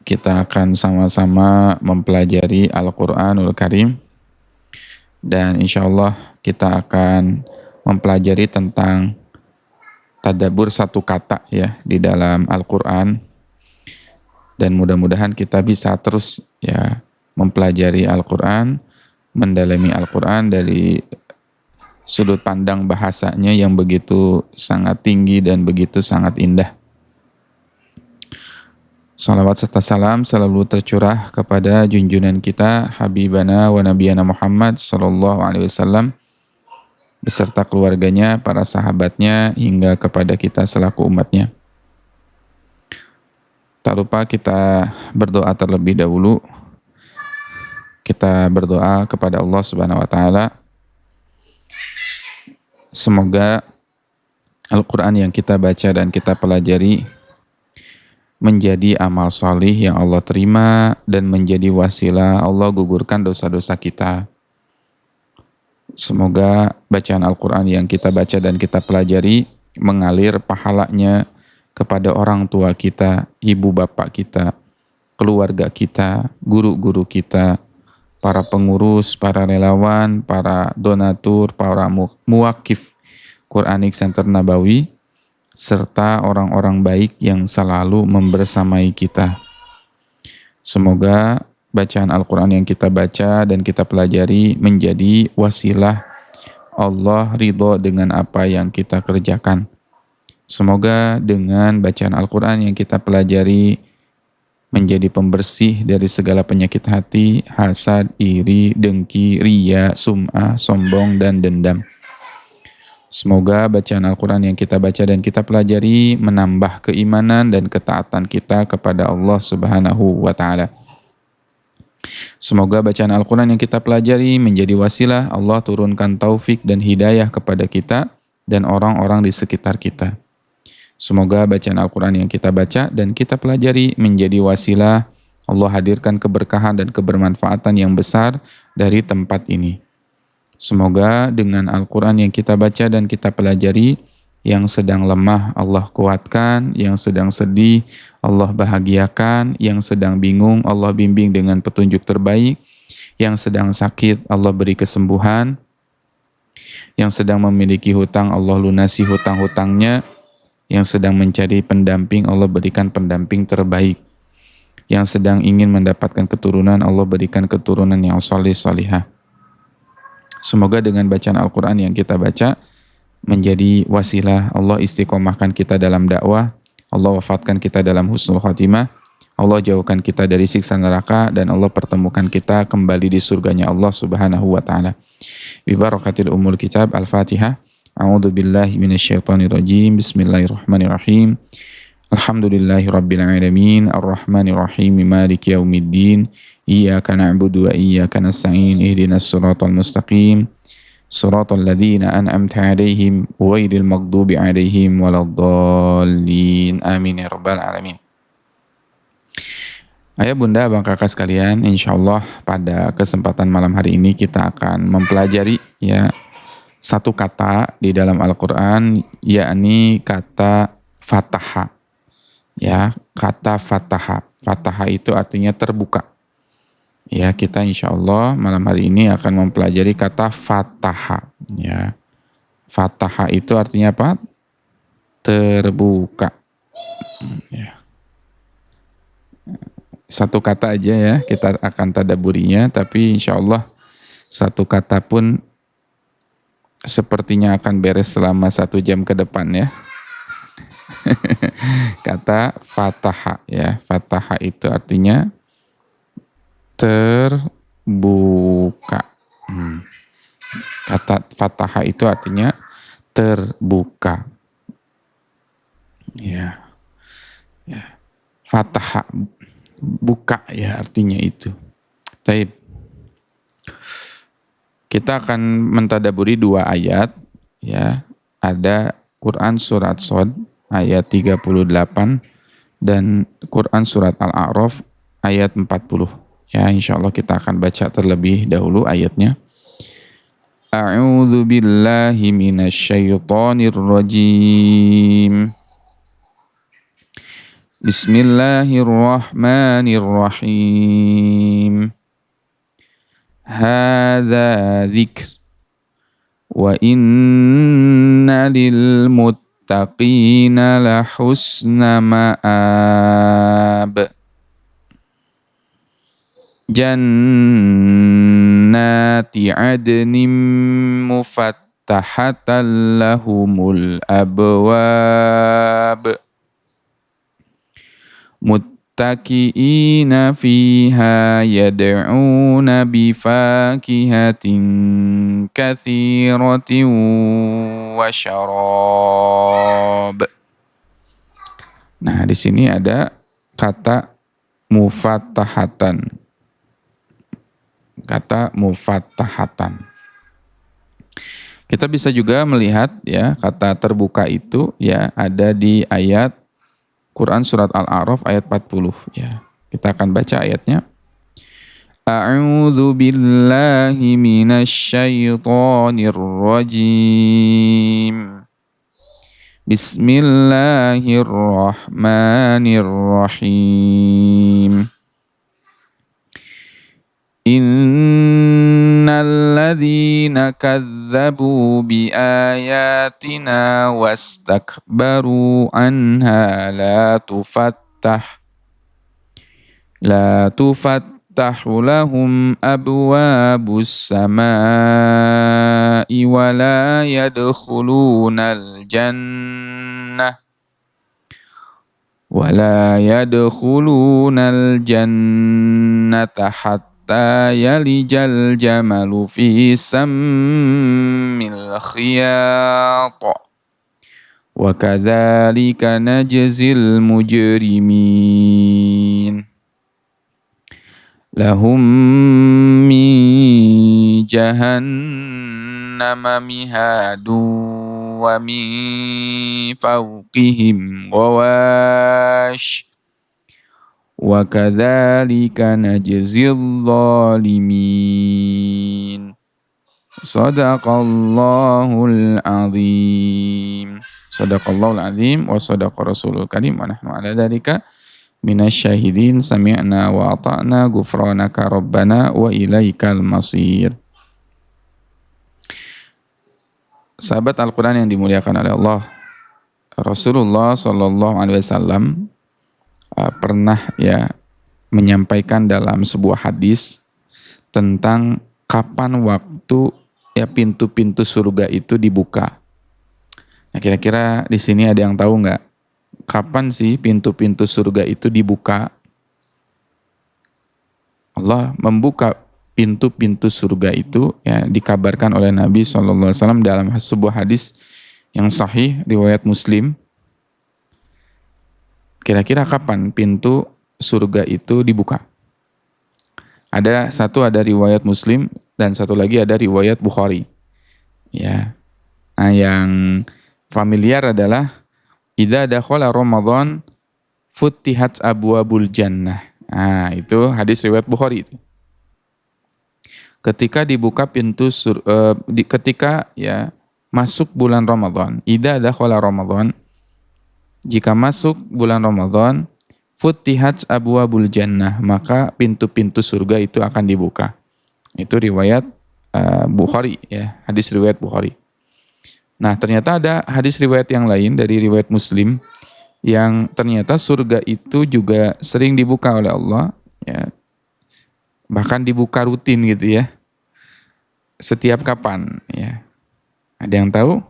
kita akan sama-sama mempelajari Al-Quranul Karim dan insya Allah kita akan mempelajari tentang tadabbur satu kata ya di dalam Al-Quran, dan mudah-mudahan kita bisa terus ya mempelajari Al-Quran, mendalami Al-Quran dari sudut pandang bahasanya yang begitu sangat tinggi dan begitu sangat indah. Salawat serta salam selalu tercurah kepada junjungan kita Habibana wa Nabiyana Muhammad sallallahu alaihi wasallam beserta keluarganya, para sahabatnya, hingga kepada kita selaku umatnya. Tak lupa kita berdoa terlebih dahulu. Kita berdoa kepada Allah Subhanahu wa taala. Semoga Al-Quran yang kita baca dan kita pelajari menjadi amal salih yang Allah terima dan menjadi wasilah Allah gugurkan dosa-dosa kita. Semoga bacaan Al-Quran yang kita baca dan kita pelajari mengalir pahalanya kepada orang tua kita, ibu bapak kita, keluarga kita, guru-guru kita, para pengurus, para relawan, para donatur, para muwakif Quranic Center Nabawi, serta orang-orang baik yang selalu membersamai kita. Semoga bacaan Al-Quran yang kita baca dan kita pelajari menjadi wasilah Allah ridho dengan apa yang kita kerjakan. Semoga dengan bacaan Al-Quran yang kita pelajari menjadi pembersih dari segala penyakit hati, hasad, iri, dengki, riya, sum'ah, sombong, dan dendam. Semoga bacaan Al-Quran yang kita baca dan kita pelajari menambah keimanan dan ketaatan kita kepada Allah Subhanahu wa ta'ala. Semoga bacaan Al-Quran yang kita pelajari menjadi wasilah Allah turunkan taufik dan hidayah kepada kita dan orang-orang di sekitar kita. Semoga bacaan Al-Quran yang kita baca dan kita pelajari menjadi wasilah Allah hadirkan keberkahan dan kebermanfaatan yang besar dari tempat ini. Semoga dengan Al-Quran yang kita baca dan kita pelajari, yang sedang lemah Allah kuatkan, yang sedang sedih Allah bahagiakan, yang sedang bingung Allah bimbing dengan petunjuk terbaik, yang sedang sakit Allah beri kesembuhan, yang sedang memiliki hutang Allah lunasi hutang-hutangnya, yang sedang mencari pendamping Allah berikan pendamping terbaik, yang sedang ingin mendapatkan keturunan Allah berikan keturunan yang salih salihah. Semoga dengan bacaan Al-Quran yang kita baca menjadi wasilah Allah istiqomahkan kita dalam dakwah, Allah wafatkan kita dalam husnul khatimah, Allah jauhkan kita dari siksa neraka, dan Allah pertemukan kita kembali di surganya Allah Subhanahu wa ta'ala. Bi barakatil umul kitab. Al-Fatihah. A'udzu billahi minasyaitonir rajim. Bismillahirrahmanirrahim. Alhamdulillahi rabbil alamin, arrahmanir rahim, maliki yaumiddin. Iyyaka na'budu wa iyyaka nasta'in. Ihdinas siratal mustaqim. Siratal ladzina an'amta 'alaihim ghairil maghdubi 'alaihim waladdallin. Amin ya rabbal alamin. Ayah bunda abang kakak sekalian, insyaallah pada kesempatan malam hari ini kita akan mempelajari ya satu kata di dalam Al-Quran, yakni kata fataha. Ya, kata fataha. Fataha itu artinya terbuka. Ya, kita insya Allah malam hari ini akan mempelajari kata fataha. Ya, fataha itu artinya apa? Terbuka. Ya. Satu kata aja ya, kita akan tadaburinya, tapi insya Allah satu kata pun sepertinya akan beres selama 1 jam ke depan ya. Kata fataha ya, fataha itu artinya terbuka. Kata fataha itu artinya terbuka. Ya. Ya. Fataha buka ya artinya itu. Baik. Kita akan mentadaburi 2 ayat ya. Ada Quran surat Shad ayat 38 dan Quran surat Al-A'raf ayat 40. Ya, insyaallah kita akan baca terlebih dahulu ayatnya. A'udzu billahi minasyaitonir rajim. Bismillahirrahmanirrahim. Hadza dzikr wa inna lil muttaqina lahusna ma'ab. Jannati adnin mufattahatan lahumul abwab. Muttaqiina fiha yad'una bifakihatin katsiratin wa syarab. Nah, di sini ada kata mufattahatan. Kata mufattahatan. Kita bisa juga melihat ya kata terbuka itu ya ada di ayat Quran surat Al-A'raf ayat 40 ya. Kita akan baca ayatnya. A'udzu billahi minasyaitonir rajim. Bismillahirrahmanirrahim. Innal ladzina kadzdzabu biayatina wastakbaru anha la tufattahu lahum abwabus samaa'i wa la yadkhulunal jannah hatta yalijal jamalu fi sammil khiyat wa kadzalika najzil mujrimin. Lahum min jahannama mihadun wa min fawqihim ghawash wa kadzalika najzil zalimin. Shadaqallahul azim. Shadaqallahul azim wa shadaqa rasulul karim wa nahnu ala dzalika minasyahidin. Sami'na wa ata'na ghufranaka rabbana wa ilaikal masir. Sahabat Al-Quran yang dimuliakan oleh Allah, Rasulullah sallallahu alaihi wasallam pernah ya menyampaikan dalam sebuah hadis tentang kapan waktu ya pintu-pintu surga itu dibuka. Nah, kira-kira di sini ada yang tahu nggak kapan sih pintu-pintu surga itu dibuka? Allah membuka pintu-pintu surga itu ya dikabarkan oleh Nabi SAW dalam sebuah hadis yang sahih riwayat Muslim. Kira-kira kapan pintu surga itu dibuka? Ada riwayat Muslim dan satu lagi ada riwayat Bukhari. Ya. Nah, yang familiar adalah idza dakhala Ramadan futtihat abwabul jannah. Nah, itu hadis riwayat Bukhari itu. Ketika dibuka pintu ketika ya masuk bulan Ramadan, idza dakhala Ramadan, jika masuk bulan Ramadan, futtihat abwabul jannah, maka pintu-pintu surga itu akan dibuka. Itu riwayat Bukhari ya, hadis riwayat Bukhari. Nah, ternyata ada hadis riwayat yang lain dari riwayat Muslim yang ternyata surga itu juga sering dibuka oleh Allah ya. Bahkan dibuka rutin gitu ya. Setiap kapan ya. Ada yang tahu?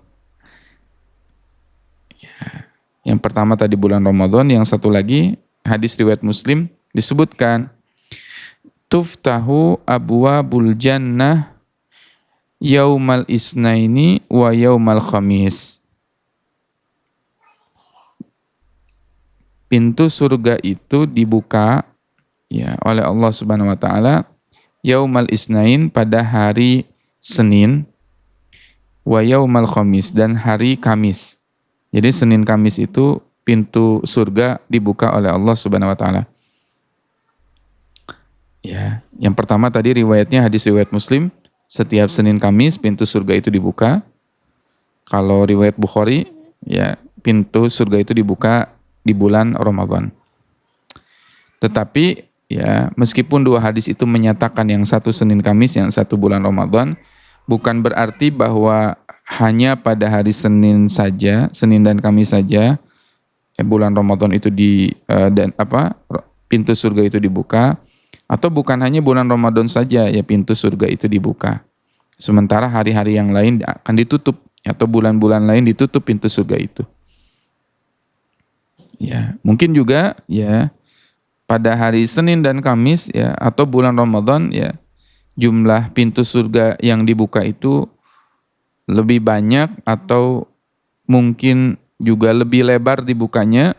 Yang pertama tadi bulan Ramadan, yang satu lagi hadis riwayat Muslim disebutkan tuftahu abwabul jannah yaumal isnaini wa yaumal khamis. Pintu surga itu dibuka ya oleh Allah Subhanahu wa taala yaumal isnain pada hari Senin wa yaumal khamis dan hari Kamis. Jadi Senin Kamis itu pintu surga dibuka oleh Allah Subhanahu wa taala. Ya, yang pertama tadi riwayatnya hadis riwayat Muslim, setiap Senin Kamis pintu surga itu dibuka. Kalau riwayat Bukhari, ya pintu surga itu dibuka di bulan Ramadan. Tetapi ya meskipun dua hadis itu menyatakan yang satu Senin Kamis, yang satu bulan Ramadan, bukan berarti bahwa hanya pada hari Senin saja, Senin dan Kamis saja bulan Ramadan itu pintu surga itu dibuka, atau bukan hanya bulan Ramadan saja ya pintu surga itu dibuka. Sementara hari-hari yang lain akan ditutup atau bulan-bulan lain ditutup pintu surga itu. Ya, mungkin juga ya pada hari Senin dan Kamis ya atau bulan Ramadan ya jumlah pintu surga yang dibuka itu lebih banyak atau mungkin juga lebih lebar dibukanya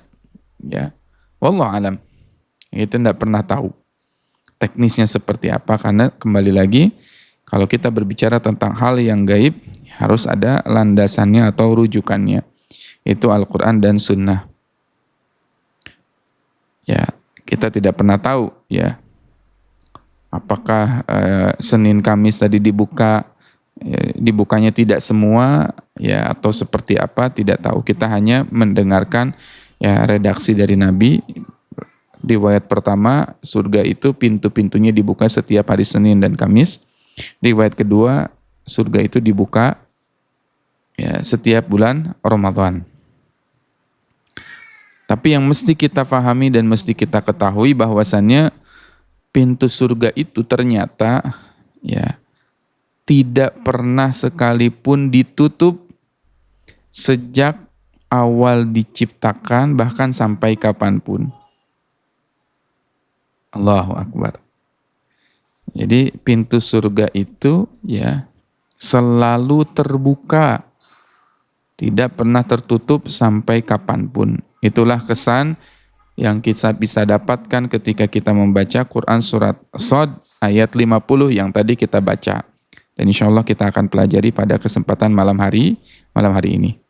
ya. Wallahu alam. Kita tidak pernah tahu teknisnya seperti apa karena kembali lagi kalau kita berbicara tentang hal yang gaib harus ada landasannya atau rujukannya. Itu Al-Qur'an dan Sunnah. Ya, kita tidak pernah tahu ya apakah Senin Kamis tadi dibukanya tidak semua ya atau seperti apa tidak tahu. Kita hanya mendengarkan ya redaksi dari Nabi. Riwayat pertama surga itu pintu-pintunya dibuka setiap hari Senin dan Kamis. Riwayat kedua surga itu dibuka ya setiap bulan Ramadan. Tapi yang mesti kita pahami dan mesti kita ketahui bahwasannya pintu surga itu ternyata ya tidak pernah sekalipun ditutup sejak awal diciptakan bahkan sampai kapanpun. Allahu Akbar. Jadi pintu surga itu ya selalu terbuka, tidak pernah tertutup sampai kapanpun. Itulah kesan yang kita bisa dapatkan ketika kita membaca Quran surat Shad ayat 50 yang tadi kita baca. Dan insya Allah kita akan pelajari pada kesempatan malam hari ini.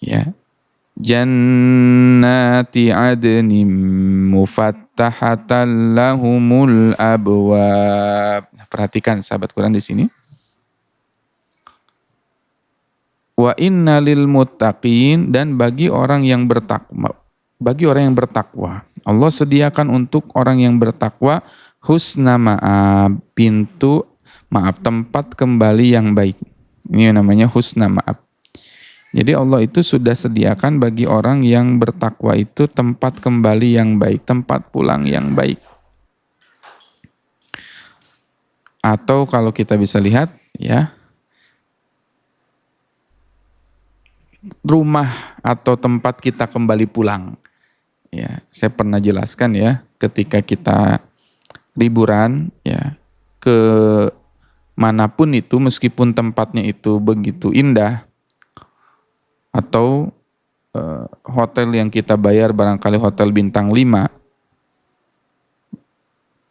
Ya. Jannati adnin mufattahatan lahumul abwab. Perhatikan sahabat Quran di sini. Wa inna lil muttaqin, dan bagi orang yang bertakwa, Allah sediakan untuk orang yang bertakwa husna ma'ab, tempat kembali yang baik. Ini namanya husna ma'ab. Jadi Allah itu sudah sediakan bagi orang yang bertakwa itu tempat kembali yang baik, tempat pulang yang baik. Atau kalau kita bisa lihat ya, rumah atau tempat kita kembali pulang. Ya, saya pernah jelaskan ya, ketika kita liburan ya ke manapun itu, meskipun tempatnya itu begitu indah atau hotel yang kita bayar barangkali hotel bintang 5,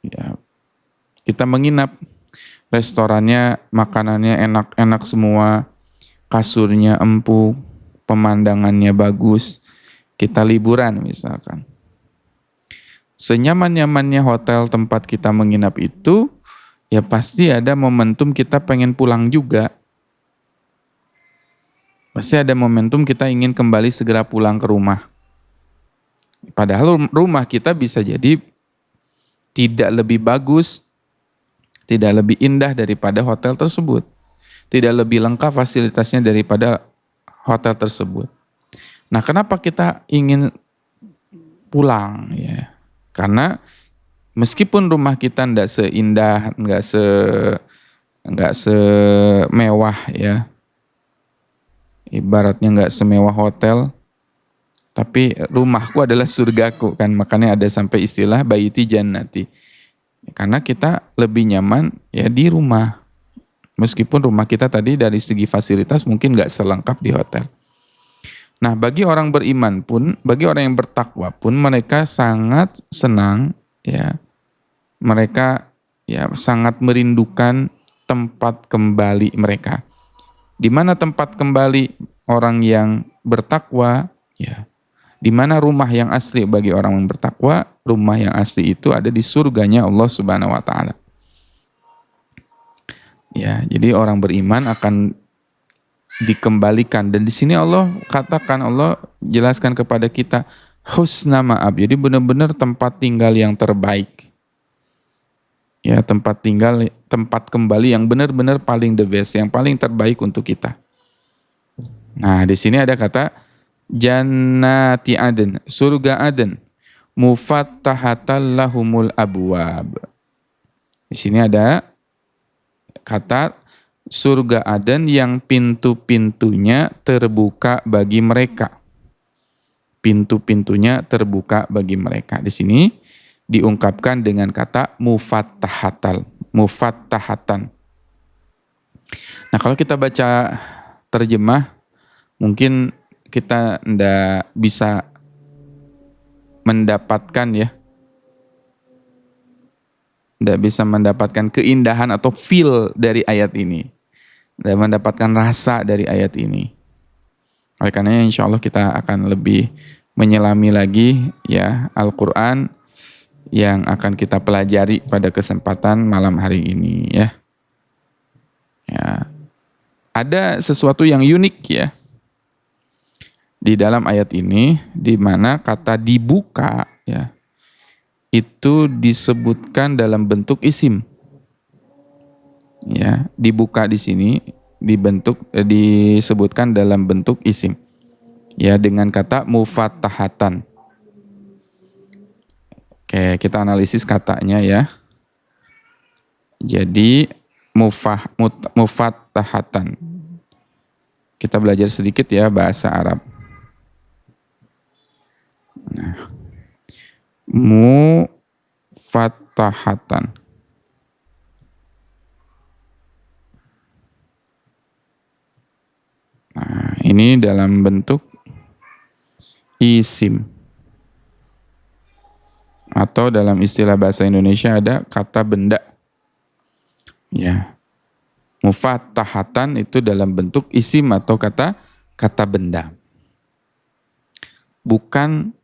ya kita menginap, restorannya, makanannya enak-enak semua, kasurnya empuk, pemandangannya bagus, kita liburan misalkan. Senyaman-nyamannya hotel tempat kita menginap itu, ya pasti ada momentum kita pengen pulang juga. Pasti ada momentum kita ingin kembali segera pulang ke rumah. Padahal rumah kita bisa jadi tidak lebih bagus, tidak lebih indah daripada hotel tersebut. Tidak lebih lengkap fasilitasnya daripada hotel tersebut. Nah, kenapa kita ingin pulang ya? Karena meskipun rumah kita tidak seindah, nggak semewah ya, ibaratnya nggak semewah hotel, tapi rumahku adalah surgaku kan, makanya ada sampai istilah baiti jannati. Karena kita lebih nyaman ya di rumah. Meskipun rumah kita tadi dari segi fasilitas mungkin nggak selengkap di hotel. Nah, bagi orang beriman pun, bagi orang yang bertakwa pun, mereka sangat senang ya. Mereka ya sangat merindukan tempat kembali mereka. Di mana tempat kembali orang yang bertakwa ya? Di mana rumah yang asli bagi orang yang bertakwa? Rumah yang asli itu ada di surganya Allah Subhanahu wa taala. Ya, jadi orang beriman akan dikembalikan, dan di sini Allah katakan, Allah jelaskan kepada kita husna ma'ab. Jadi benar-benar tempat tinggal yang terbaik. Ya, tempat tinggal, tempat kembali yang benar-benar paling the best, yang paling terbaik untuk kita. Nah, di sini ada kata jannati aden, surga Aden, mufattahatal lahumul abwab. Di sini ada kata surga Aden yang pintu-pintunya terbuka bagi mereka. Pintu-pintunya terbuka bagi mereka. Di sini diungkapkan dengan kata mufattahatan. Nah, kalau kita baca terjemah, mungkin kita tidak bisa mendapatkan tidak bisa mendapatkan keindahan atau feel dari ayat ini, dan mendapatkan rasa dari ayat ini. Oleh karenanya insya Allah kita akan lebih menyelami lagi ya Al-Quran yang akan kita pelajari pada kesempatan malam hari ini ya. Ya. Ada sesuatu yang unik ya di dalam ayat ini, di mana kata dibuka ya itu disebutkan dalam bentuk isim. Ya, dibuka di sini disebutkan dalam bentuk isim. Ya, dengan kata mufattahatan. Oke, kita analisis katanya ya. Jadi mufattahatan. Kita belajar sedikit ya bahasa Arab. Nah, mufattahatan. Nah, ini dalam bentuk isim. Atau dalam istilah bahasa Indonesia ada kata benda. Ya. Mufattahatan itu dalam bentuk isim atau kata benda. Bukan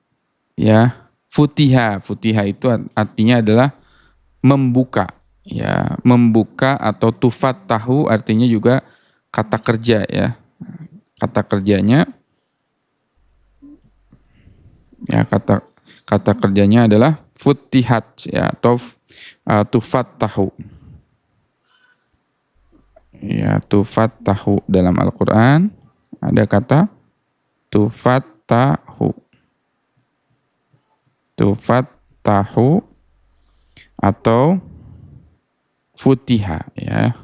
ya futiha. Futiha itu artinya adalah membuka. Ya, membuka atau tufattahu artinya juga kata kerja ya. Kata kerjanya ya kata kerjanya adalah futihat ya atau tufattahu. Ya, tufattahu dalam Al-Qur'an ada kata tufattahu. Tufattahu atau futiha ya.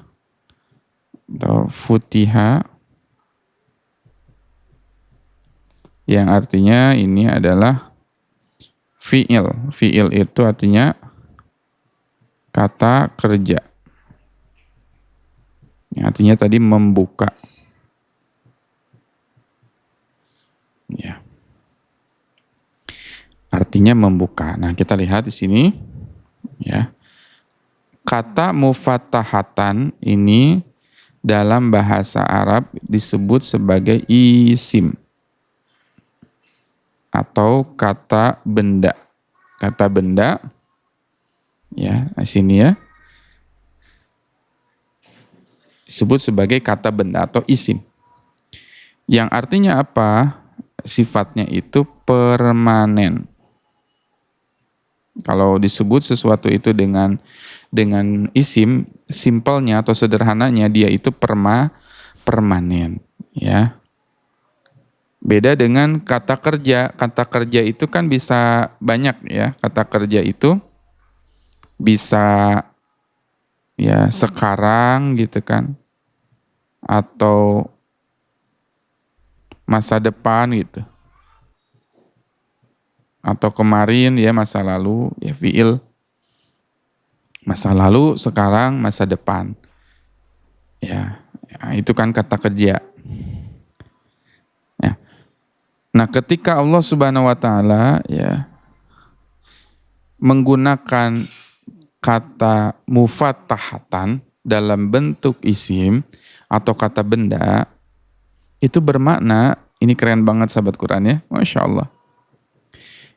Atau futiha yang artinya ini adalah fi'il. Fi'il itu artinya kata kerja. Yang artinya tadi membuka. Ya. Artinya membuka. Nah, kita lihat di sini ya. Kata mufattahatan ini dalam bahasa Arab disebut sebagai isim atau kata benda. Kata benda ya, di sini ya. Disebut sebagai kata benda atau isim. Yang artinya apa? Sifatnya itu permanen. Kalau disebut sesuatu itu dengan isim, simpelnya atau sederhananya dia itu permanen, ya. Beda dengan kata kerja. Kata kerja itu kan bisa banyak ya. Kata kerja itu bisa ya sekarang gitu kan. Atau masa depan gitu. Atau kemarin ya masa lalu ya fi'il. Masa lalu, sekarang, masa depan. Ya, itu kan kata kerja. Ya. Nah, ketika Allah Subhanahu wa taala ya menggunakan kata mufattahatan dalam bentuk isim atau kata benda, itu bermakna, ini keren banget sahabat Quran ya, Masya Allah.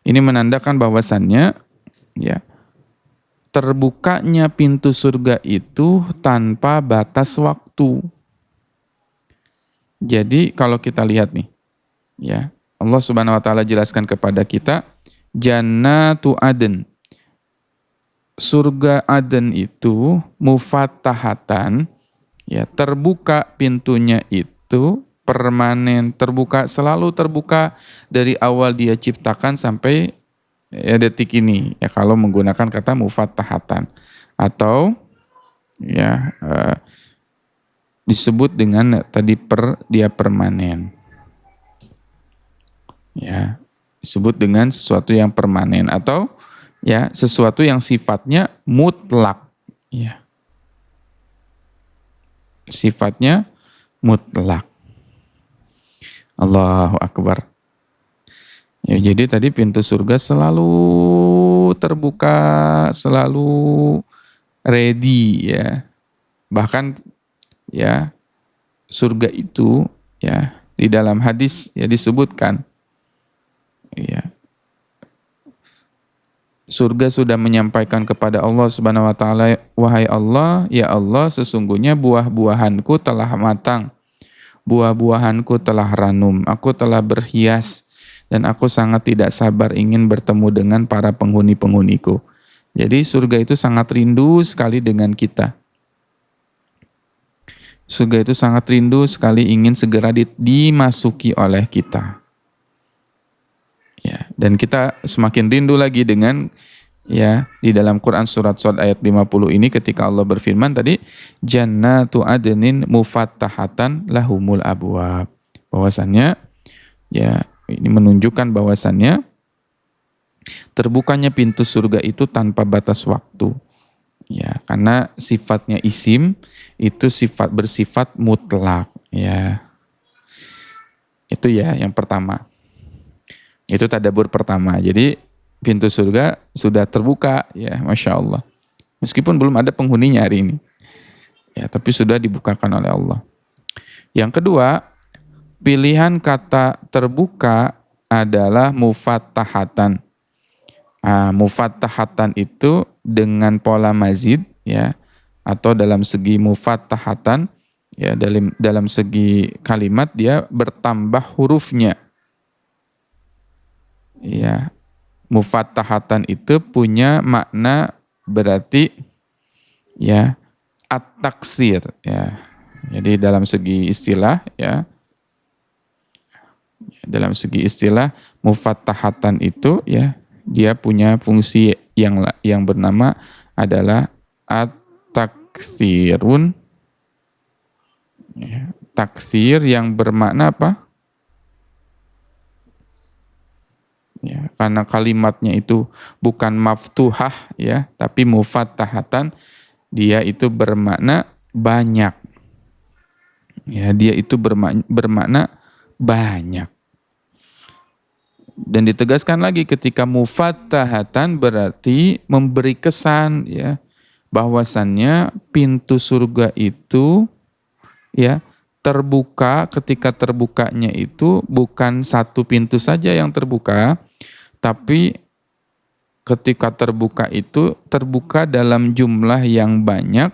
Ini menandakan bahwasannya ya terbukanya pintu surga itu tanpa batas waktu. Jadi kalau kita lihat nih, ya Allah Subhanahu wa taala jelaskan kepada kita, Jannatu Aden. Surga Aden itu mufattahatan, ya, terbuka pintunya itu permanen, terbuka, selalu terbuka dari awal dia ciptakan sampai ya detik ini, ya, kalau menggunakan kata mufattahatan, atau ya disebut dengan tadi dia permanen, ya, disebut dengan sesuatu yang permanen, atau ya sesuatu yang sifatnya mutlak, ya, sifatnya mutlak. Allahu Akbar. Ya, jadi tadi pintu surga selalu terbuka, selalu ready, ya. Bahkan ya surga itu, ya, di dalam hadis ya disebutkan, ya, surga sudah menyampaikan kepada Allah Subhanahu wa taala, wahai Allah, ya Allah, sesungguhnya buah-buahanku telah matang, buah-buahanku telah ranum, aku telah berhias, dan aku sangat tidak sabar ingin bertemu dengan para penghuni-penghuniku. Jadi surga itu sangat rindu sekali dengan kita. Surga itu sangat rindu sekali ingin segera dimasuki oleh kita. Ya, dan kita semakin rindu lagi dengan, ya, di dalam Quran surat Shad ayat 50 ini ketika Allah berfirman tadi, Jannatu Adnin mufattahatan lahumul abwab. Bahwasannya, ya, ini menunjukkan bahwasannya terbukanya pintu surga itu tanpa batas waktu. Ya, karena sifatnya isim itu bersifat mutlak, ya. Itu ya yang pertama. Itu tadabbur pertama. Jadi pintu surga sudah terbuka, ya, Masya Allah. Meskipun belum ada penghuninya hari ini, ya, tapi sudah dibukakan oleh Allah. Yang kedua, pilihan kata terbuka adalah mufattahatan. Mufattahatan itu dengan pola mazid, ya, atau dalam segi mufattahatan, ya, dalam segi kalimat dia bertambah hurufnya. Ya, mufattahatan itu punya makna berarti, ya, at-taksir, ya. Jadi dalam segi istilah, ya, dalam segi istilah mufattahatan itu, ya, dia punya fungsi yang bernama adalah at-taksirun, ya, taksir yang bermakna apa? Ya, karena kalimatnya itu bukan maftuhah, ya, tapi mufattahatan, dia itu bermakna banyak. Ya, dia itu bermakna banyak. Dan ditegaskan lagi ketika mufattahatan berarti memberi kesan, ya, bahwasannya pintu surga itu, ya, terbuka. Ketika terbukanya itu bukan satu pintu saja yang terbuka, tapi ketika terbuka itu terbuka dalam jumlah yang banyak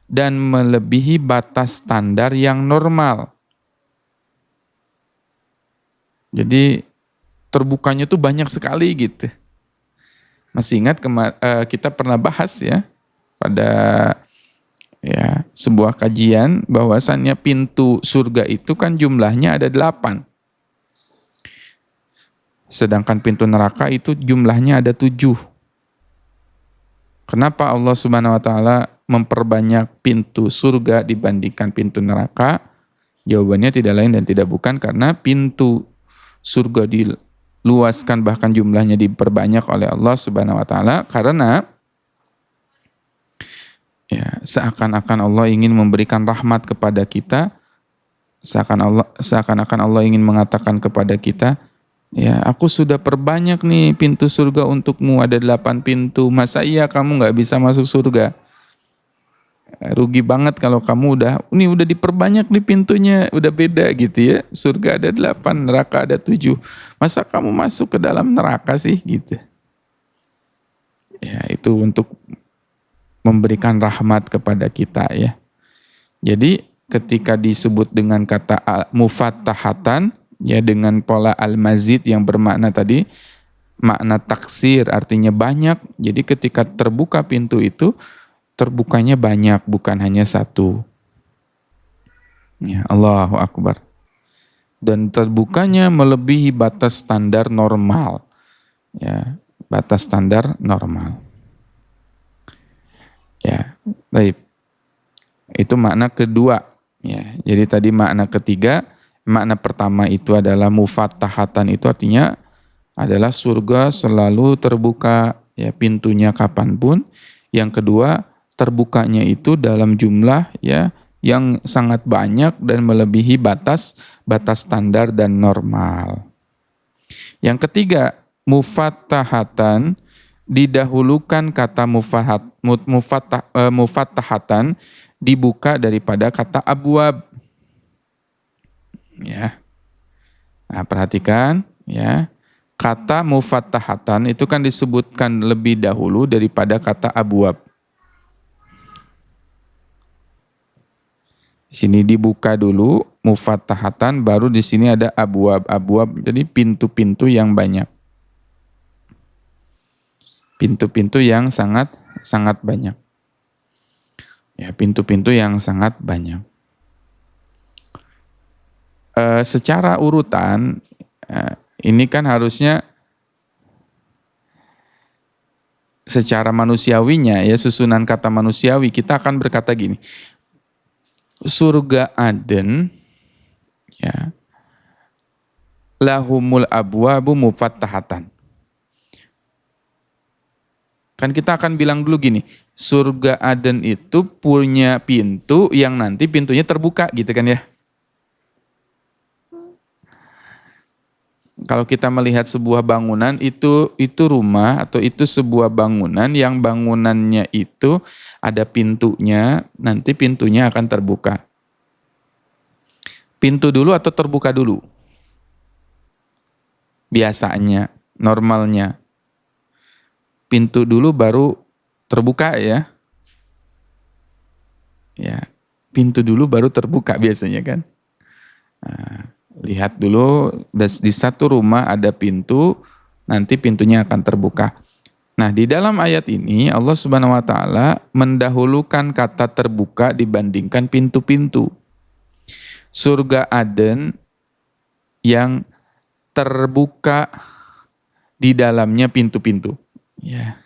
dan melebihi batas standar yang normal. Jadi terbukanya tuh banyak sekali gitu. Masih ingat kita pernah bahas, ya, pada, ya, sebuah kajian bahwasannya pintu surga itu kan jumlahnya ada 8. Sedangkan pintu neraka itu jumlahnya ada 7. Kenapa Allah Subhanahu wa taala memperbanyak pintu surga dibandingkan pintu neraka? Jawabannya tidak lain dan tidak bukan karena pintu surga diluaskan, bahkan jumlahnya diperbanyak oleh Allah Subhanahu wa taala karena, ya, seakan-akan Allah ingin memberikan rahmat kepada kita, seakan-akan Allah ingin mengatakan kepada kita, ya, aku sudah perbanyak nih pintu surga untukmu, ada 8 pintu, masa iya kamu gak bisa masuk surga? Rugi banget kalau kamu udah diperbanyak nih pintunya, udah beda gitu, ya. Surga ada 8, neraka ada 7. Masa kamu masuk ke dalam neraka sih gitu. Ya, itu untuk memberikan rahmat kepada kita, ya. Jadi ketika disebut dengan kata mufattahatan, Ya, dengan pola al-mazid yang bermakna tadi, makna taksir artinya banyak. Jadi ketika terbuka pintu itu, terbukanya banyak, bukan hanya satu. Ya, Allahu Akbar. Dan terbukanya melebihi batas standar normal. Ya, batas standar normal. Ya, baik. Itu makna kedua. Ya, jadi tadi makna ketiga, makna pertama itu adalah mufattahatan, itu artinya adalah surga selalu terbuka, ya, pintunya kapanpun. Yang kedua, terbukanya itu dalam jumlah, ya, yang sangat banyak dan melebihi batas standar dan normal. Yang ketiga, mufattahatan, didahulukan kata mufattahatan dibuka daripada kata abwab. Ya. Nah, perhatikan, ya. Kata mufattahatan itu kan disebutkan lebih dahulu daripada kata abwab. Di sini dibuka dulu mufattahatan, baru di sini ada abwab. Abwab jadi pintu-pintu yang banyak. Pintu-pintu yang sangat banyak. Ya, pintu-pintu yang sangat banyak. Secara urutan, ini kan harusnya secara manusiawinya, ya, susunan kata manusiawi, kita akan berkata gini. Surga Aden, ya, lahumul abwabu mufattahatan. Kan kita akan bilang dulu gini, surga Aden itu punya pintu yang nanti pintunya terbuka, gitu kan ya. Kalau kita melihat sebuah bangunan, itu rumah atau itu sebuah bangunan yang bangunannya itu ada pintunya, nanti pintunya akan terbuka. Pintu dulu atau terbuka dulu? Biasanya, normalnya. Pintu dulu baru terbuka, ya. Ya, pintu dulu baru terbuka biasanya kan. Nah, lihat dulu di satu rumah ada pintu, nanti pintunya akan terbuka. Nah, di dalam ayat ini Allah Subhanahu wa taala mendahulukan kata terbuka dibandingkan pintu-pintu. Surga Aden yang terbuka di dalamnya pintu-pintu. Ya.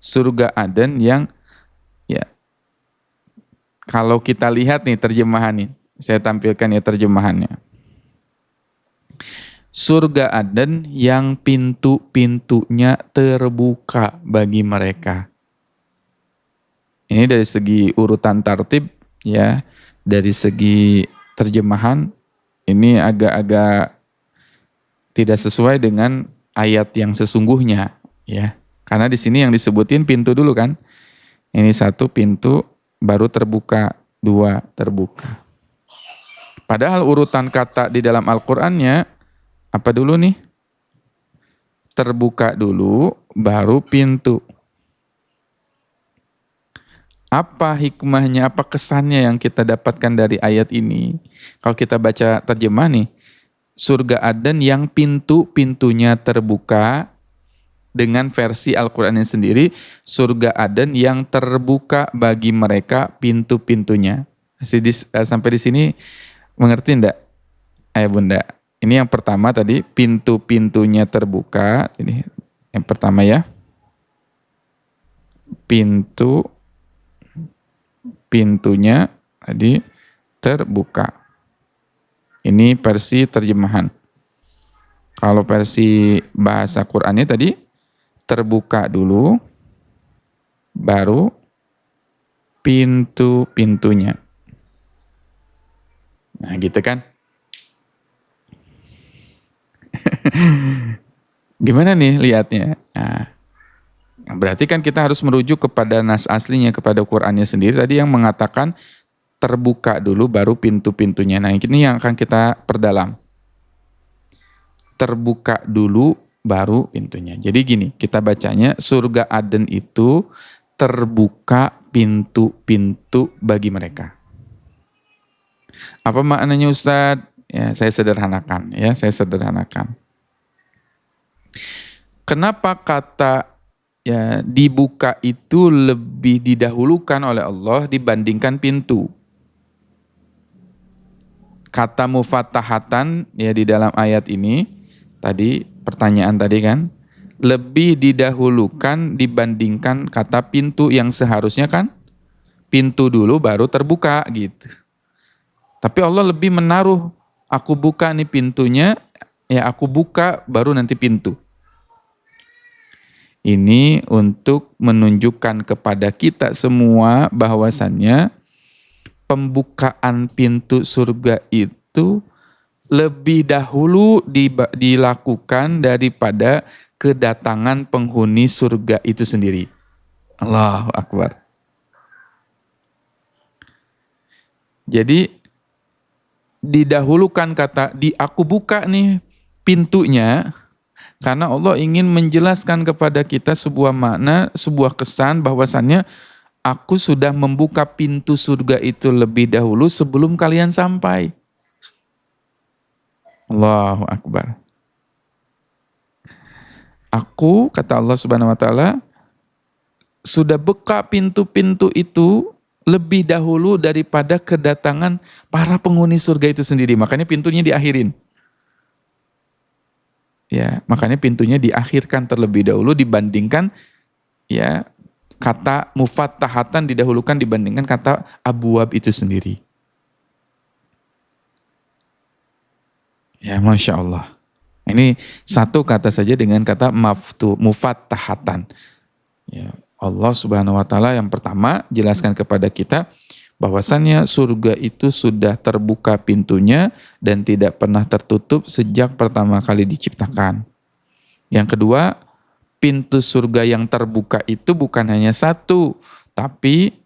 Surga Aden yang, ya, kalau kita lihat nih terjemahan ini, saya tampilkan ya terjemahannya. Surga Aden yang pintu-pintunya terbuka bagi mereka. Ini dari segi urutan tartib, ya, dari segi terjemahan ini agak-agak tidak sesuai dengan ayat yang sesungguhnya, ya. Karena di sini yang disebutin pintu dulu kan. Ini satu pintu baru terbuka, dua terbuka. Padahal urutan kata di dalam Al-Qur'annya apa dulu nih? Terbuka dulu, baru pintu. Apa hikmahnya, apa kesannya yang kita dapatkan dari ayat ini? Kalau kita baca terjemah nih, surga Aden yang pintu-pintunya terbuka, dengan versi Al-Qur'annya sendiri, surga Aden yang terbuka bagi mereka pintu-pintunya. Sampai di sini mengerti enggak? Ayah Bunda. Ini yang pertama tadi, pintu-pintunya terbuka. Ini yang pertama ya. Pintunya tadi terbuka. Ini versi terjemahan. Kalau versi bahasa Qur'annya tadi, terbuka dulu, baru pintu-pintunya. Nah, gitu kan? Gimana nih lihatnya? Nah, berarti kan kita harus merujuk kepada nas aslinya, kepada Qur'annya sendiri tadi yang mengatakan terbuka dulu baru pintu-pintunya. Nah, ini yang akan kita perdalam. Terbuka dulu baru pintunya. Jadi gini, kita bacanya surga Aden itu terbuka pintu-pintu bagi mereka. Apa maknanya Ustadz? Ya, saya sederhanakan ya, saya sederhanakan. Kenapa kata ya dibuka itu lebih didahulukan oleh Allah dibandingkan pintu? Kata mufattahatan ya di dalam ayat ini tadi pertanyaan tadi kan lebih didahulukan dibandingkan kata pintu yang seharusnya kan pintu dulu baru terbuka gitu. Tapi Allah lebih menaruh aku buka nih pintunya ya aku buka baru nanti pintu. Ini untuk menunjukkan kepada kita semua bahwasannya pembukaan pintu surga itu lebih dahulu dilakukan daripada kedatangan penghuni surga itu sendiri. Allahu Akbar. Jadi didahulukan kata di aku buka nih pintunya karena Allah ingin menjelaskan kepada kita sebuah makna, sebuah kesan bahwasannya aku sudah membuka pintu surga itu lebih dahulu sebelum kalian sampai. Allahu Akbar. Aku, kata Allah Subhanahu wa taala, sudah buka pintu-pintu itu lebih dahulu daripada kedatangan para penghuni surga itu sendiri. Makanya pintunya diakhirin. Ya, makanya pintunya diakhirkan terlebih dahulu dibandingkan ya kata mufattahatan didahulukan dibandingkan kata abwab itu sendiri. Ya, Masya Allah. Ini satu kata saja dengan kata mufattahatan. Ya, Allah Subhanahu wa taala yang pertama jelaskan kepada kita bahwasannya surga itu sudah terbuka pintunya dan tidak pernah tertutup sejak pertama kali diciptakan. Yang kedua, pintu surga yang terbuka itu bukan hanya satu, tapi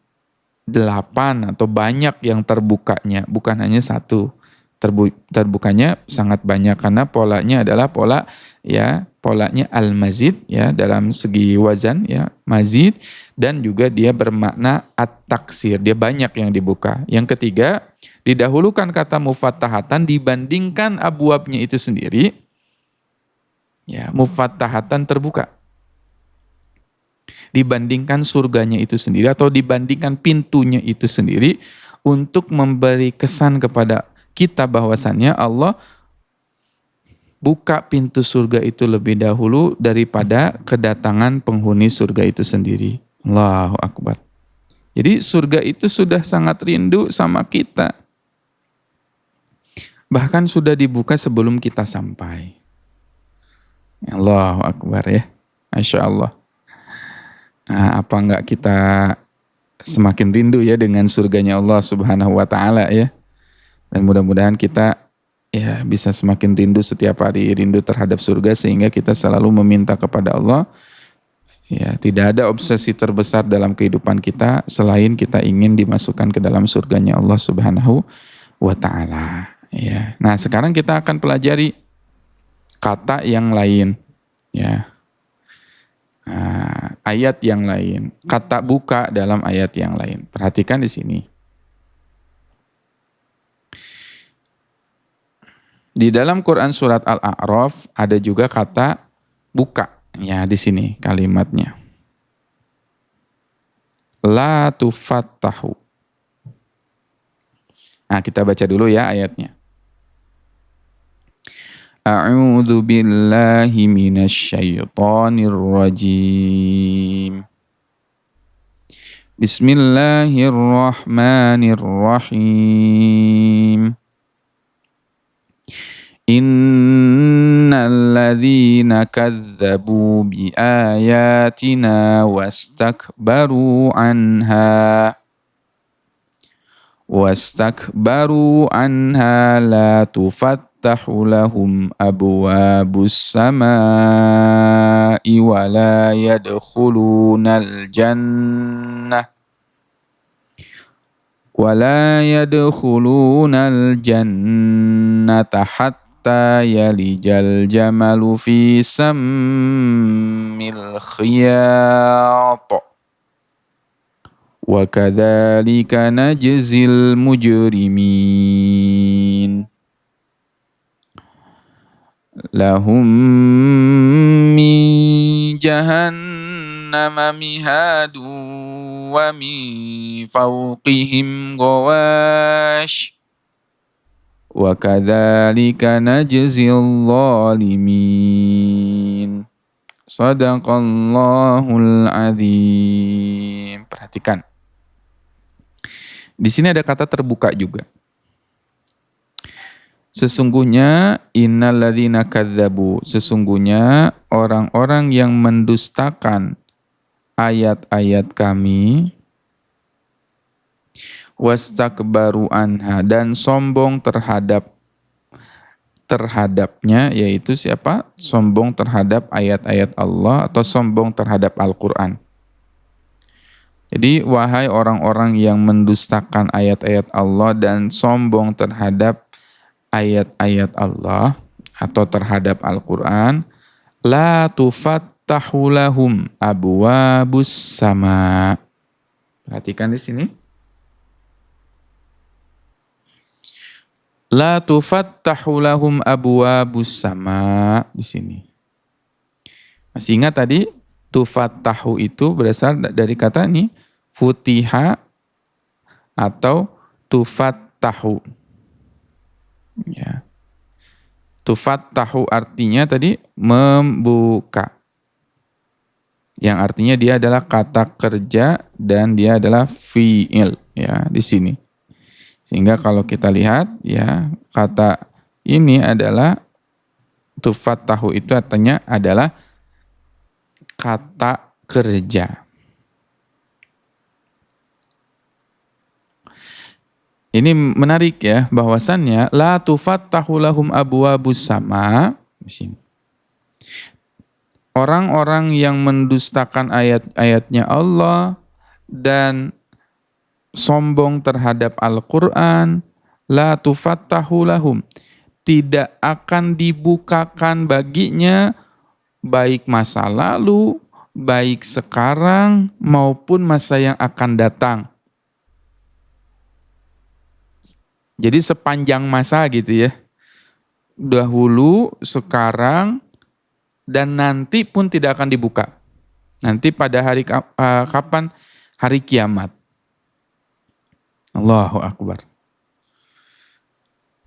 8 atau banyak yang terbukanya, bukan hanya satu. Terbukanya sangat banyak karena polanya adalah polanya al-mazid ya dalam segi wazan ya, mazid dan juga dia bermakna at-taksir, dia banyak yang dibuka. Yang ketiga, didahulukan kata mufattahatan dibandingkan abwabnya itu sendiri. Ya, mufattahatan terbuka. Dibandingkan surganya itu sendiri atau dibandingkan pintunya itu sendiri untuk memberi kesan kepada kita bahwasannya Allah buka pintu surga itu lebih dahulu daripada kedatangan penghuni surga itu sendiri. Allahu Akbar. Jadi surga itu sudah sangat rindu sama kita. Bahkan sudah dibuka sebelum kita sampai. Allahu Akbar ya. Masya Allah. Nah, apa enggak kita semakin rindu ya dengan surganya Allah Subhanahu wa taala ya. Dan mudah-mudahan kita ya bisa semakin rindu setiap hari, rindu terhadap surga sehingga kita selalu meminta kepada Allah. Ya, tidak ada obsesi terbesar dalam kehidupan kita selain kita ingin dimasukkan ke dalam surganya Allah Subhanahu wa taala. Ya. Nah, sekarang kita akan pelajari kata yang lain ya. Nah, ayat yang lain, kata buka dalam ayat yang lain. Perhatikan di sini. Di dalam Quran surat Al-A'raf ada juga kata buka. Ya, di sini kalimatnya. La tufattahu. Nah, kita baca dulu ya ayatnya. A'udzu billahi minasy syaithanir rajim. Bismillahirrahmanirrahim. Innal ladzina kadzdzabu bi ayatina wastakbaru anha la tufattahu lahum abwabus samaa'i wa la yadkhulunal jannah hatta yalijal jamalu fi sammil khiyat wa kadzalika najzil mujrimin. lahum min jahannama mihadu wa min fawqihim ghawash wa kadzalika najzil zalimin. Shadaqallahul azim. Perhatikan. Di sini ada kata terbuka juga. Sesungguhnya innalladzina kadzabu, sesungguhnya orang-orang yang mendustakan ayat-ayat kami, wastakbaru anha, dan sombong terhadapnya, yaitu siapa? Sombong terhadap ayat-ayat Allah atau sombong terhadap Al-Quran. Jadi wahai orang-orang yang mendustakan ayat-ayat Allah dan sombong terhadap ayat-ayat Allah atau terhadap Al-Quran, la tufattahu lahum abwabus sama. Perhatikan di sini. La tufattahu lahum abwabus sama di sini. Masih ingat tadi tufattahu itu berasal dari kata ini futiha atau tufattahu. Ya. Tufattahu artinya tadi membuka. Yang artinya dia adalah kata kerja dan dia adalah fi'il ya di sini. Sehingga kalau kita lihat ya kata ini adalah tufattahu itu artinya adalah kata kerja. Ini menarik ya, bahwasannya la tufattahu lahum abwabus sama di sini. Orang-orang yang mendustakan ayat-ayatnya Allah dan sombong terhadap Al-Quran, la tufattahu lahum, tidak akan dibukakan baginya baik masa lalu, baik sekarang maupun masa yang akan datang. Jadi sepanjang masa gitu ya. Dahulu, sekarang, dan nanti pun tidak akan dibuka. Nanti pada hari kapan? Hari kiamat. Allahu Akbar.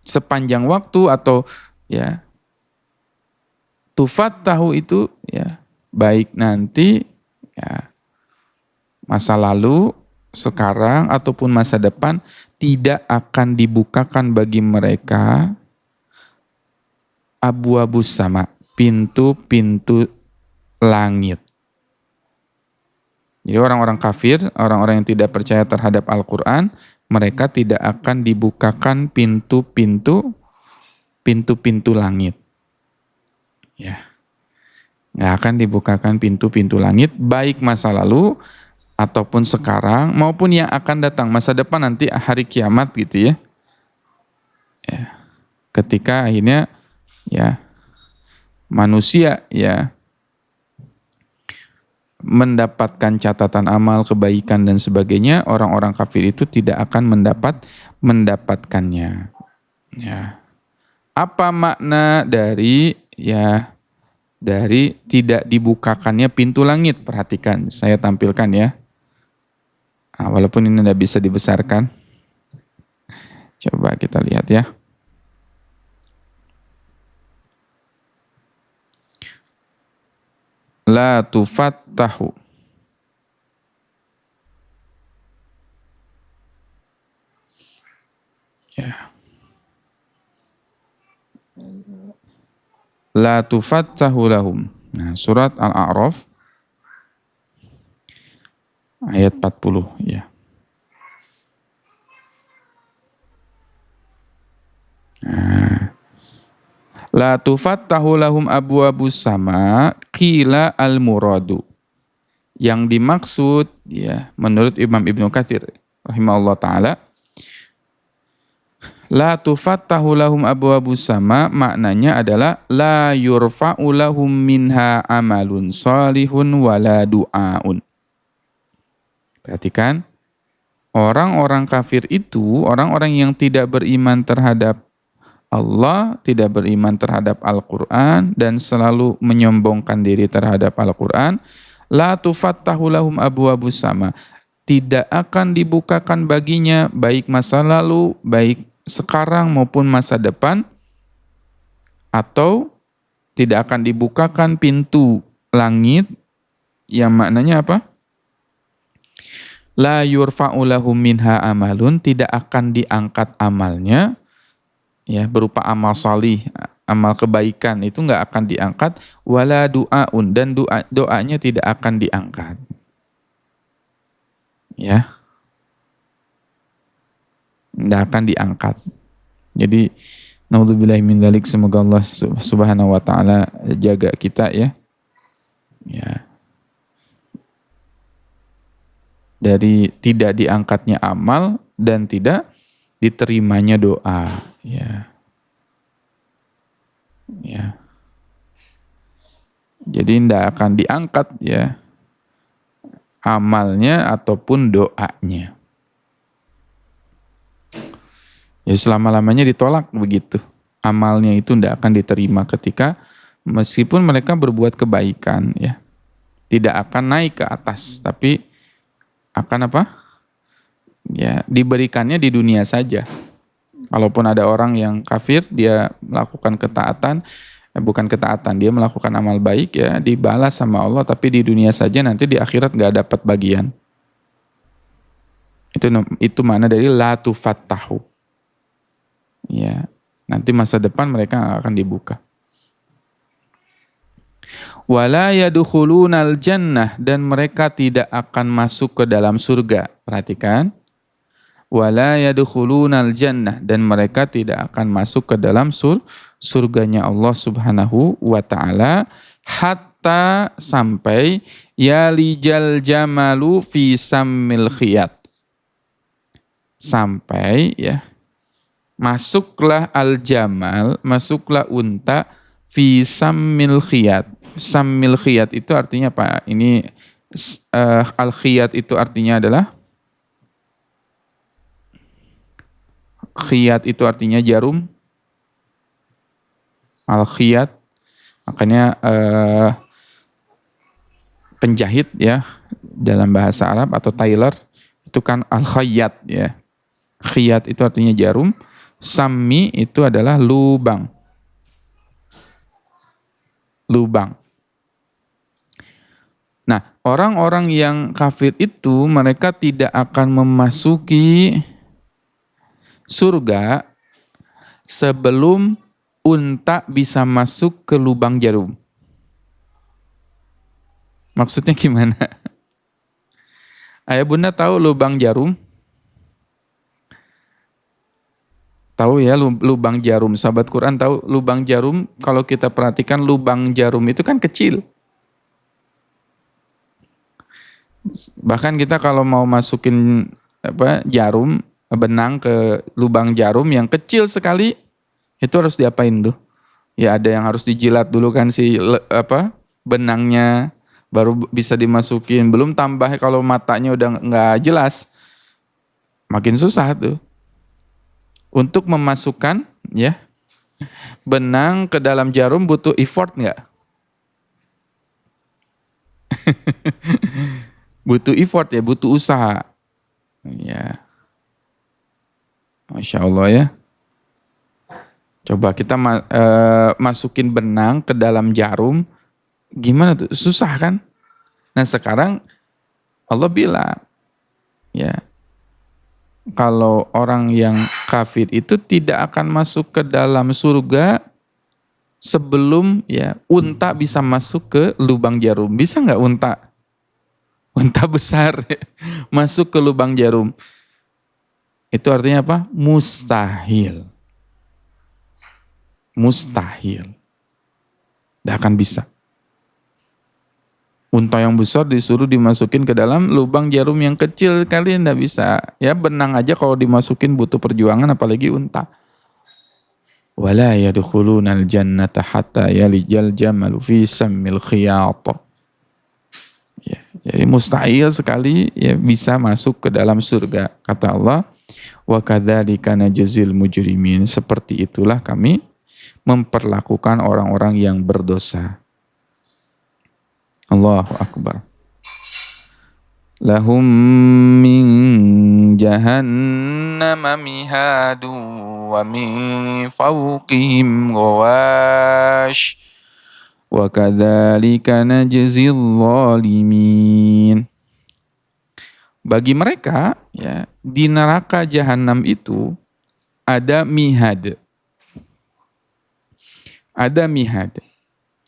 Sepanjang waktu atau ya tufattahu itu ya baik nanti ya masa lalu, sekarang ataupun masa depan tidak akan dibukakan bagi mereka abwabus sama, pintu-pintu langit. Jadi orang-orang kafir, orang-orang yang tidak percaya terhadap Al-Quran, mereka tidak akan dibukakan pintu-pintu langit. Ya, nggak akan dibukakan pintu-pintu langit, baik masa lalu ataupun sekarang maupun yang akan datang masa depan nanti hari kiamat gitu ya. Ya. Ketika akhirnya ya manusia ya mendapatkan catatan amal kebaikan dan sebagainya, orang-orang kafir itu tidak akan mendapatkannya. Ya. Apa makna dari tidak dibukakannya pintu langit? Perhatikan, saya tampilkan ya. Walaupun ini tidak bisa dibesarkan. Coba kita lihat ya. La tufattahu. Ya. La tufattahu lahum. Nah, surat Al-A'raf ayat 40 ya. Nah. La tufattahu lahum abwabus sama qila al-muradu. Yang dimaksud ya menurut Imam Ibnu Katsir rahimahullah taala, la tufattahu lahum abwabus sama maknanya adalah la yurfa'u lahum minha amalun salihun wala du'aun. Perhatikan, orang-orang kafir itu, orang-orang yang tidak beriman terhadap Allah, tidak beriman terhadap Al-Quran, dan selalu menyombongkan diri terhadap Al-Quran, la tufattahu lahum abwabus sama, tidak akan dibukakan baginya baik masa lalu, baik sekarang maupun masa depan, atau tidak akan dibukakan pintu langit, yang maknanya apa? La yurfa'u lahum minha amalun, tidak akan diangkat amalnya, ya, berupa amal salih, amal kebaikan itu nggak akan diangkat, wala du'aun, dan doanya tidak akan diangkat. Ya, nggak akan diangkat. Jadi naudzubillahi min dzalik, semoga Allah Subhanahu wa taala jaga kita ya. Ya. Dari tidak diangkatnya amal dan tidak diterimanya doa, ya. Ya. Jadi tidak akan diangkat ya amalnya ataupun doanya. Ya, selama-lamanya ditolak begitu. Amalnya itu tidak akan diterima ketika meskipun mereka berbuat kebaikan ya. Tidak akan naik ke atas, tapi akan apa? Ya, diberikannya di dunia saja. Kalaupun ada orang yang kafir, dia melakukan ketaatan, bukan ketaatan, dia melakukan amal baik ya, dibalas sama Allah, tapi di dunia saja, nanti di akhirat gak dapat bagian. Itu mana dari la tufattahu. Ya, nanti masa depan mereka gak akan dibuka. Wala yadkhulunal jannah, dan mereka tidak akan masuk ke dalam surga. Perhatikan. Wala yadkhulunal jannah, dan mereka tidak akan masuk ke dalam surganya Allah Subhanahu wa taala, hatta sampai yalijal jamalu fi sammil khiyat. Sampai ya, masuklah al-jamal, masuklah unta fi sammil khiyat. Sammil khiyat itu artinya apa? Ini al-khiyat itu artinya adalah, khiyat itu artinya jarum. Al-khiyat makanya penjahit ya dalam bahasa Arab, atau tailor itu kan al-khayyat ya. Khiyat itu artinya jarum, sammi itu adalah lubang. Lubang. Nah, orang-orang yang kafir itu mereka tidak akan memasuki surga sebelum unta bisa masuk ke lubang jarum. Maksudnya gimana? Ayah bunda tahu lubang jarum? Tahu ya lubang jarum. Sahabat Quran tahu lubang jarum. Kalau kita perhatikan lubang jarum itu kan kecil. Bahkan kita kalau mau masukin jarum, benang ke lubang jarum yang kecil sekali, itu harus diapain tuh? Ya ada yang harus dijilat dulu kan benangnya, baru bisa dimasukin. Belum tambah kalau matanya udah nggak jelas, makin susah tuh. Untuk memasukkan ya benang ke dalam jarum butuh effort nggak? Butuh effort ya, butuh usaha. Ya, Masya Allah ya. Coba kita masukin benang ke dalam jarum, gimana tuh? Susah kan? Nah sekarang Allah bilang, ya, kalau orang yang kafir itu tidak akan masuk ke dalam surga sebelum ya unta bisa masuk ke lubang jarum. Bisa nggak unta besar masuk ke lubang jarum? Itu artinya apa? Mustahil. Mustahil. Tidak akan bisa. Unta yang besar disuruh dimasukin ke dalam lubang jarum yang kecil, kalian tidak bisa. Ya benang aja kalau dimasukin butuh perjuangan, apalagi unta. Wala yadkhulunal jannata hatta yalijal jamalu fi sammil khiyat. Ya, jadi mustahil sekali ya bisa masuk ke dalam surga. Kata Allah, Wa kadzalika najzil mujrimin. Seperti itulah kami memperlakukan orang-orang yang berdosa. Allahu akbar. Lahum min jahannama mihadu wa min fawqihim ghawash wa kadzalika najzil zalimin. Bagi mereka ya, di neraka jahanam itu ada mihad. Ada mihad.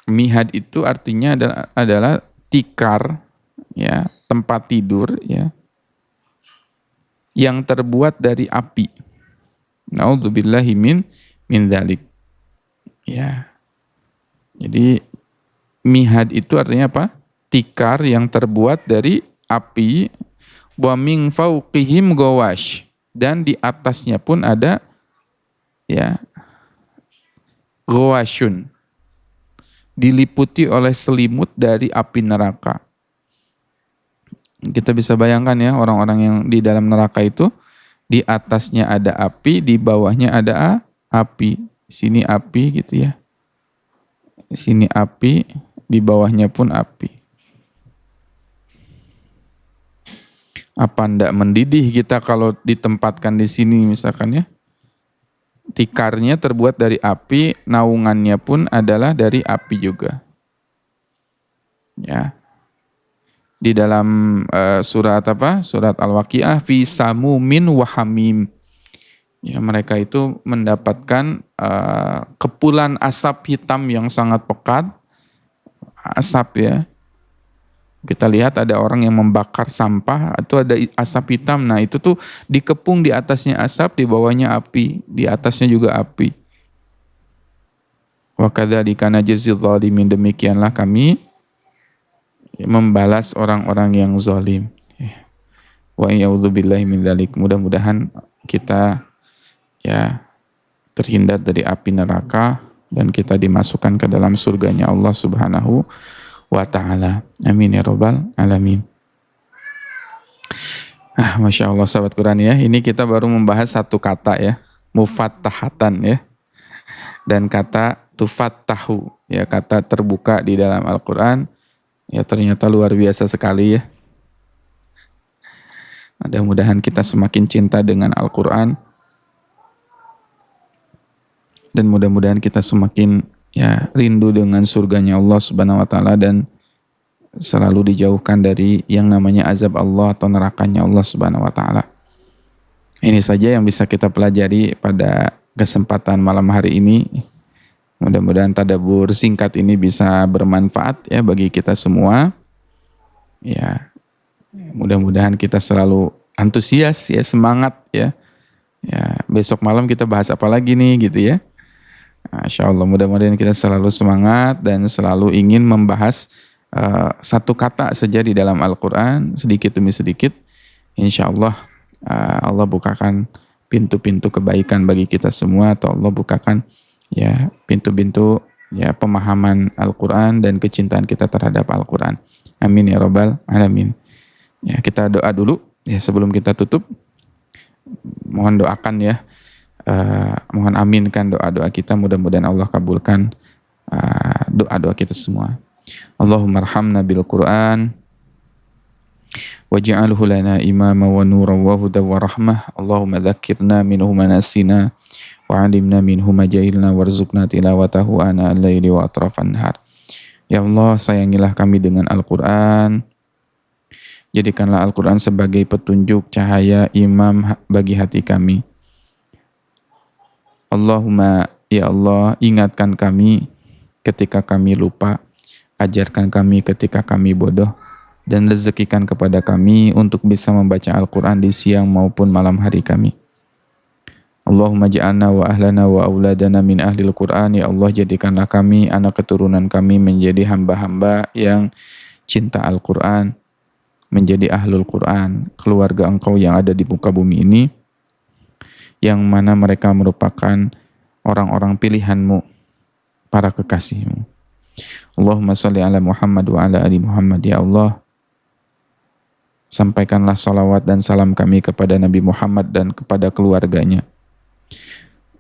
Mihad itu artinya adalah tikar ya, tempat tidur ya, yang terbuat dari api. Na'udzubillahi min dzalik. Ya. Jadi mihad itu artinya apa? Tikar yang terbuat dari api. Wa min fawqihim ghawash, dan di atasnya pun ada ya ghawashun, diliputi oleh selimut dari api neraka. Kita bisa bayangkan ya, orang-orang yang di dalam neraka itu di atasnya ada api, di bawahnya ada api. Sini api gitu ya. Sini api, di bawahnya pun api. Apa ndak mendidih kita kalau ditempatkan di sini misalkan ya? Tikarnya terbuat dari api, naungannya pun adalah dari api juga. Ya. Di dalam surat apa? Surat Al-Waqiah, fi samumin wa hamim. Ya, mereka itu mendapatkan kepulan asap hitam yang sangat pekat. Asap ya. Kita lihat ada orang yang membakar sampah atau ada asap hitam. Nah itu tuh dikepung di atasnya asap, di bawahnya api, di atasnya juga api. Wa kadzalika najzil zalimin, demikianlah kami membalas orang-orang yang zalim. Wa a'udzubillahi min dzalik. Mudah-mudahan kita ya terhindar dari api neraka dan kita dimasukkan ke dalam surganya Allah Subhanahu wa ta'ala. Amin ya rabbal alamin. Masya Allah sahabat Quran ya. Ini kita baru membahas satu kata ya. Mufattahatan ya. Dan kata tufattahu ya, kata terbuka di dalam Al-Quran. Ya ternyata luar biasa sekali ya. Mudah-mudahan kita semakin cinta dengan Al-Quran. Dan mudah-mudahan kita semakin ya rindu dengan surganya Allah Subhanahu wa taala dan selalu dijauhkan dari yang namanya azab Allah atau nerakanya Allah Subhanahu wa taala. Ini saja yang bisa kita pelajari pada kesempatan malam hari ini. Mudah-mudahan tadabbur singkat ini bisa bermanfaat ya bagi kita semua. Ya. Mudah-mudahan kita selalu antusias ya, semangat ya. Ya, besok malam kita bahas apa lagi nih gitu ya. Masya Allah, mudah-mudahan kita selalu semangat dan selalu ingin membahas satu kata saja di dalam Al-Quran, sedikit demi sedikit. Insya Allah, Allah bukakan pintu-pintu kebaikan bagi kita semua, atau Allah bukakan ya pintu-pintu ya pemahaman Al-Quran dan kecintaan kita terhadap Al-Quran. Amin ya rabbal alamin. Ya, kita doa dulu ya sebelum kita tutup. Mohon doakan ya. Mohon aminkan doa-doa kita, mudah-mudahan Allah kabulkan doa-doa kita semua. Allahumma arhamna bil Qur'an waj'alhu lana imama wa nuran wa huda wa rahmah. Allahumma dzakkirna minhu ma nasina wa 'allimna minhu ma jahilna warzuqna tilawatahu ana al-laili wa atrafan nahar. Ya Allah, sayangilah kami dengan Al-Qur'an. Jadikanlah Al-Qur'an sebagai petunjuk, cahaya, imam bagi hati kami. Allahumma, ya Allah, ingatkan kami ketika kami lupa, ajarkan kami ketika kami bodoh, dan rezekikan kepada kami untuk bisa membaca Al-Quran di siang maupun malam hari kami. Allahumma ja'alna wa ahlana wa auladana min ahlil Quran. Ya Allah, jadikanlah kami, anak keturunan kami menjadi hamba-hamba yang cinta Al-Quran, menjadi ahlul Quran, keluarga Engkau yang ada di muka bumi ini, yang mana mereka merupakan orang-orang pilihan-Mu, para kekasih-Mu. Allahumma sholli ala Muhammad wa ala ali Muhammad. Ya Allah, Sampaikanlah salawat dan salam kami kepada Nabi Muhammad dan kepada keluarganya.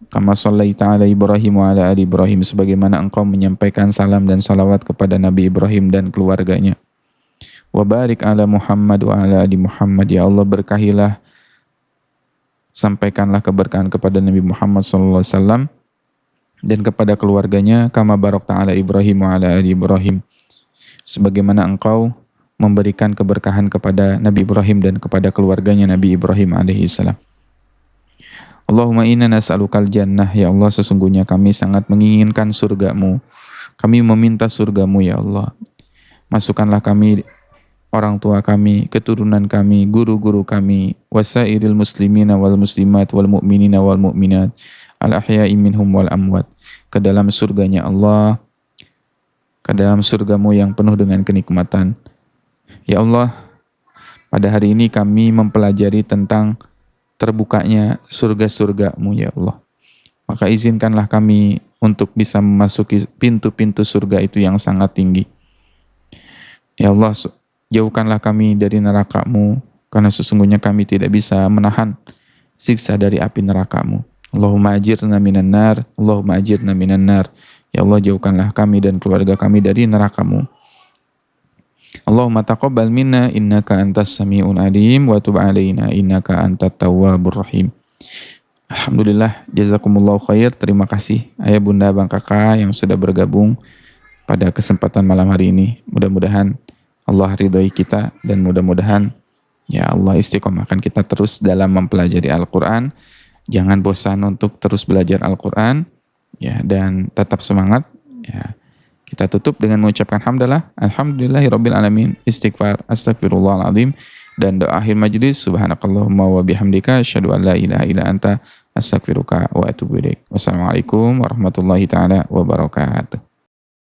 Kama shallaita ala Ibrahim wa ala ali Ibrahim, sebagaimana engkau menyampaikan salam dan salawat kepada Nabi Ibrahim dan keluarganya. Wa barik ala Muhammad wa ala ali Muhammad, ya Allah berkahilah, sampaikanlah keberkahan kepada Nabi Muhammad sallallahu alaihi wasallam dan kepada keluarganya. Kama barakta ala Ibrahim wa ala ali Ibrahim, sebagaimana engkau memberikan keberkahan kepada Nabi Ibrahim dan kepada keluarganya Nabi Ibrahim alaihi salam. Allahumma inna nas'alukal jannah, ya Allah sesungguhnya kami sangat menginginkan surgamu. Kami meminta surgamu ya Allah. Masukkanlah kami, orang tua kami, keturunan kami, guru-guru kami, wasairil muslimina wal muslimat wal mu'minina wal mu'minat, al ahya'i minhum wal amwat, ke dalam surganya Allah, ke dalam surgamu yang penuh dengan kenikmatan. Ya Allah, pada hari ini kami mempelajari tentang terbukanya surga-surga-Mu ya Allah. Maka izinkanlah kami untuk bisa memasuki pintu-pintu surga itu yang sangat tinggi. Ya Allah, jauhkanlah kami dari neraka-Mu, karena sesungguhnya kami tidak bisa menahan siksa dari api neraka-Mu. Allahumma ajirna minan nar, Allahumma ajirna minan nar. Ya Allah, jauhkanlah kami dan keluarga kami dari neraka-Mu. Allahumma taqabbal minna innaka antas sami'un alim wa tub alaina innaka antat tawwabur rahim. Alhamdulillah, jazakumullahu khair. Terima kasih ayah bunda bang kakak yang sudah bergabung pada kesempatan malam hari ini. Mudah-mudahan Allah ridhoi kita dan mudah-mudahan ya Allah istiqomahkan kita terus dalam mempelajari Al-Quran. Jangan bosan untuk terus belajar Al-Quran ya, dan tetap semangat ya. Kita tutup dengan mengucapkan hamdalah, alhamdulillahirabbil alamin, istighfar, astagfirullahaladzim, dan doa akhir majlis, subhanakallahumma wa bihamdika, asyhadu an la ilaha illa anta, astaghfiruka wa atubu ilaik. Wassalamualaikum warahmatullahi taala wabarakatuh.